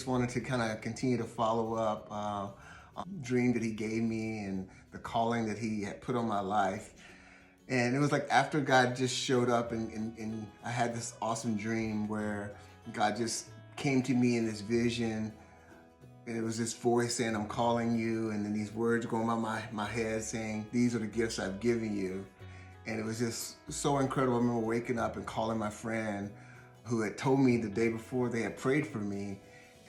Just wanted to kind of continue to follow up on the dream that he gave me and the calling that he had put on my life. And it was like after God just showed up and I had this awesome dream where God just came to me in this vision, and it was this voice saying, I'm calling you. And then these words going by my head saying, these are the gifts I've given you. And it was just so incredible. I remember waking up and calling my friend who had told me the day before they had prayed for me.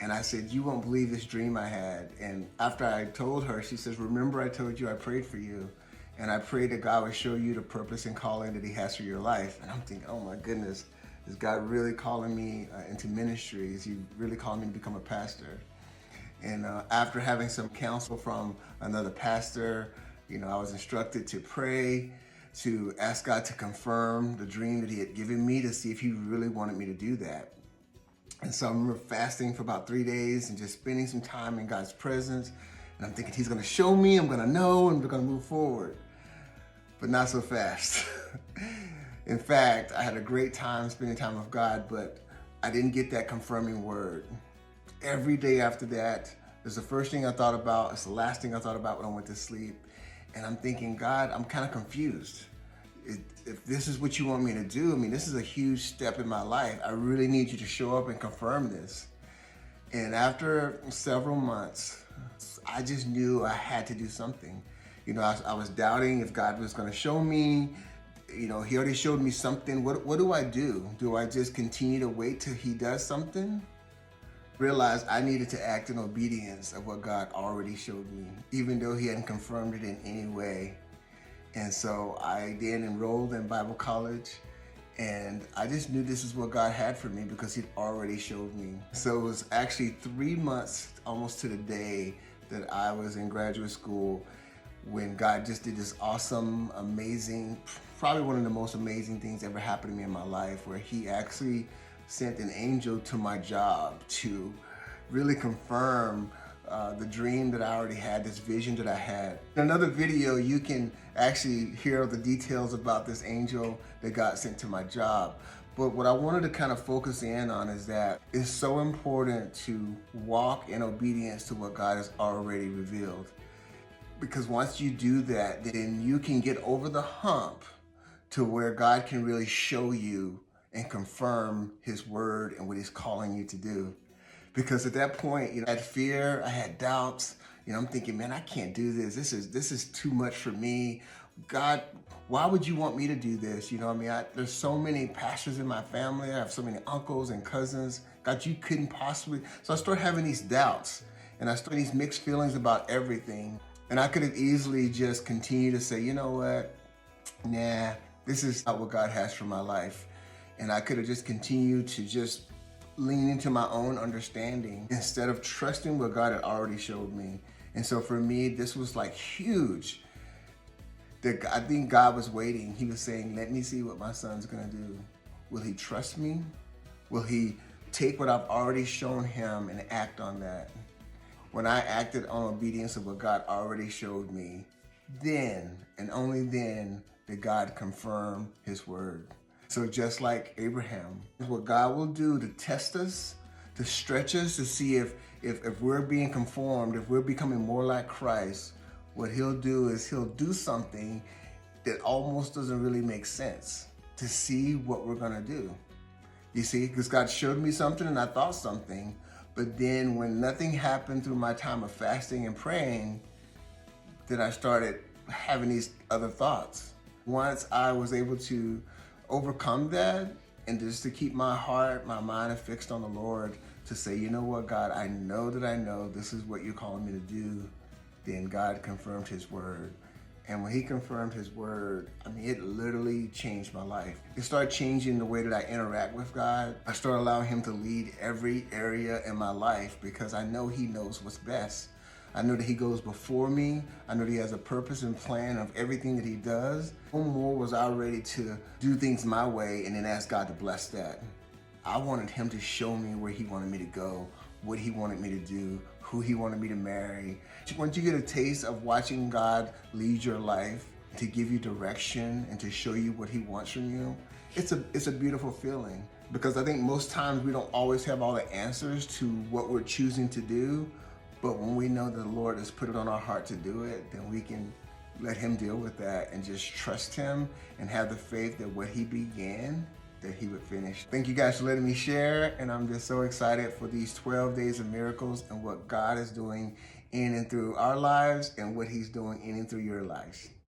And I said, you won't believe this dream I had. And after I told her, she says, remember I told you I prayed for you. And I prayed that God would show you the purpose and calling that he has for your life. And I'm thinking, oh my goodness, is God really calling me into ministry? Is he really calling me to become a pastor? And after having some counsel from another pastor, I was instructed to pray, to ask God to confirm the dream that he had given me, to see if he really wanted me to do that. And so I remember fasting for about 3 days and just spending some time in God's presence. And I'm thinking he's gonna show me, I'm gonna know, and we're gonna move forward. But not so fast. In fact, I had a great time spending time with God, but I didn't get that confirming word. Every day after that, it's the first thing I thought about, it's the last thing I thought about when I went to sleep. And I'm thinking, God, I'm kind of confused. If this is what you want me to do, I mean, this is a huge step in my life. I really need you to show up and confirm this. And after several months, I just knew I had to do something. I was doubting if God was going to show me. He already showed me something. What do I do? Do I just continue to wait till he does something? Realized I needed to act in obedience of what God already showed me, even though he hadn't confirmed it in any way. And so I then enrolled in Bible college, and I just knew this is what God had for me because he'd already showed me. So it was actually 3 months, almost to the day, that I was in graduate school when God just did this awesome, amazing, probably one of the most amazing things ever happened to me in my life, where he actually sent an angel to my job to really confirm the dream that I already had, this vision that I had. In another video, you can actually hear the details about this angel that God sent to my job. But what I wanted to kind of focus in on is that it's so important to walk in obedience to what God has already revealed. Because once you do that, then you can get over the hump to where God can really show you and confirm his word and what he's calling you to do. Because at that point, I had fear, I had doubts. I'm thinking, man, I can't do this. This is too much for me. God, why would you want me to do this? There's so many pastors in my family. I have so many uncles and cousins. God, you couldn't possibly. So I started having these doubts, and I started these mixed feelings about everything. And I could have easily just continued to say, you know what? Nah, this is not what God has for my life. And I could have just continued to just lean into my own understanding instead of trusting what God had already showed me. And so for me, this was like huge. I think God was waiting. He was saying, let me see what my son's gonna do. Will he trust me? Will he take what I've already shown him and act on that? When I acted on obedience of what God already showed me, then and only then did God confirm his word. So just like Abraham, what God will do to test us, to stretch us, to see if we're being conformed, if we're becoming more like Christ, what he'll do is he'll do something that almost doesn't really make sense to see what we're gonna do. You see, because God showed me something and I thought something, but then when nothing happened through my time of fasting and praying, then I started having these other thoughts. Once I was able to overcome that and just to keep my heart, my mind fixed on the Lord, to say, you know what, God, I know this is what you're calling me to do, then God confirmed his word. And when he confirmed his word, it literally changed my life. It started changing the way that I interact with God. I started allowing him to lead every area in my life because I know he knows what's best. I know that he goes before me. I know that he has a purpose and plan of everything that he does. No more was I ready to do things my way and then ask God to bless that. I wanted him to show me where he wanted me to go, what he wanted me to do, who he wanted me to marry. Once you get a taste of watching God lead your life, to give you direction and to show you what he wants from you, it's a beautiful feeling. Because I think most times we don't always have all the answers to what we're choosing to do, but when we know that the Lord has put it on our heart to do it, then we can let him deal with that and just trust him and have the faith that what he began, that he would finish. Thank you guys for letting me share, and I'm just so excited for these 12 days of miracles and what God is doing in and through our lives and what he's doing in and through your lives.